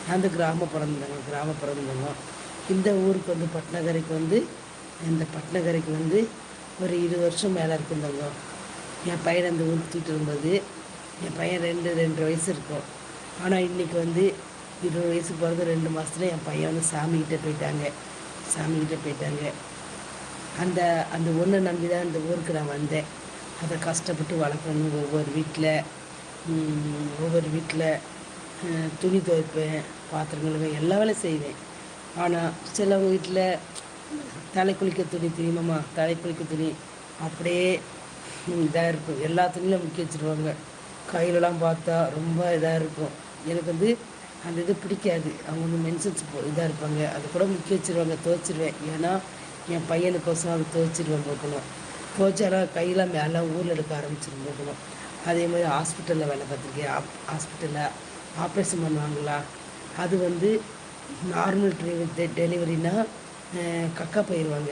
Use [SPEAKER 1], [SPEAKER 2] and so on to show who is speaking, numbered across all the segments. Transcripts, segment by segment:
[SPEAKER 1] நான் வந்து கிராமம் பிறந்தவங்க. இந்த ஊருக்கு வந்து பட்னகரைக்கு வந்து இந்த பட்னகரைக்கு வந்து ஒரு 20 வருஷம் மேலே இருக்குந்தவங்க. என் பையனை அந்த ஊருக்கு தூக்கிட்டு வரும்போது என் பையன் 2 வயசு இருக்கும். ஆனால் இன்றைக்கி வந்து 20 வயசு பிறகு 2 மாதத்துல என் பையன் வந்து சாமிக்கிட்ட போயிட்டாங்க. அந்த அந்த ஒன்றை நம்பி தான் இந்த ஊருக்கு நான் வந்தேன். அதை கஷ்டப்பட்டு வளர்க்கணும். ஒவ்வொரு வீட்டில் துணி துவைப்பேன், பாத்திரம் கழுவேன், எல்லா வேலையும் செய்வேன். ஆனால் சிலவங்க வீட்டில் தலை குளிக்க துணி தெரியுமாம்மா, தலை குளிக்க துணி அப்படியே இதாக இருக்கும். எல்லா துணியிலும் முக்கி வச்சுருவாங்க. கையிலலாம் பார்த்தா ரொம்ப இதாக இருக்கும். எனக்கு வந்து அந்த இது பிடிக்காது. அவங்க வந்து மென்சன்ஸ் இதாக இருப்பாங்க, அது கூட முக்கி வச்சுருவாங்க. துவைச்சிருவேன். ஏன்னா என் பையனுக்கோசம் அதை துவைச்சிருவேன் போக்கணும். துவைச்சாலும் கையெல்லாம் மேலே ஊரில் எடுக்க ஆரம்பிச்சிடும் போக்கணும். அதே மாதிரி ஹாஸ்பிட்டலில் வேலை பார்த்துருக்கேன். ஹாஸ்பிட்டலில் ஆப்ரேஷன் பண்ணுவாங்களா, அது வந்து நார்மல் டெலிவரினா கக்கா போயிடுவாங்க.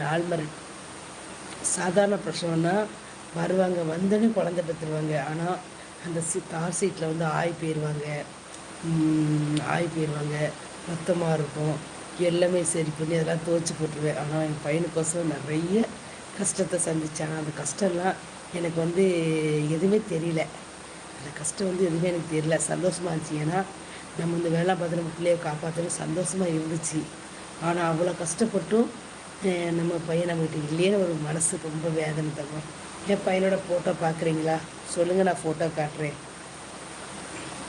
[SPEAKER 1] நார்மல் சாதாரண பிரசவம்னா வருவாங்க, வந்தோடனே குழந்தை பெற்றுருவாங்க. ஆனால் அந்த கார் சீட்டில் வந்து ஆய் போயிடுவாங்க, மொத்தமாக இருக்கும். எல்லாமே சரி பண்ணி அதெல்லாம் துவைச்சி போட்டுருவேன். ஆனால் என் பையனுக்கோசம் நிறைய கஷ்டத்தை சந்தித்தேன். அந்த கஷ்டம்லாம் எனக்கு வந்து எதுவுமே தெரியல. அந்த கஷ்டம் வந்து எதுவுமே எனக்கு தெரியல. சந்தோஷமாக இருந்துச்சு. ஏன்னா நம்ம இந்த வேலை பார்த்து நம்ம பிள்ளையை காப்பாற்றணும் சந்தோஷமாக இருந்துச்சு. ஆனால் அவ்வளோ கஷ்டப்பட்டும் நம்ம பையன் நம்மகிட்ட இல்லையேன்னு ஒரு மனசு ரொம்ப வேதனை தரும். என் பையனோட ஃபோட்டோ பார்க்குறீங்களா? சொல்லுங்கள், நான் ஃபோட்டோ காட்டுறேன்.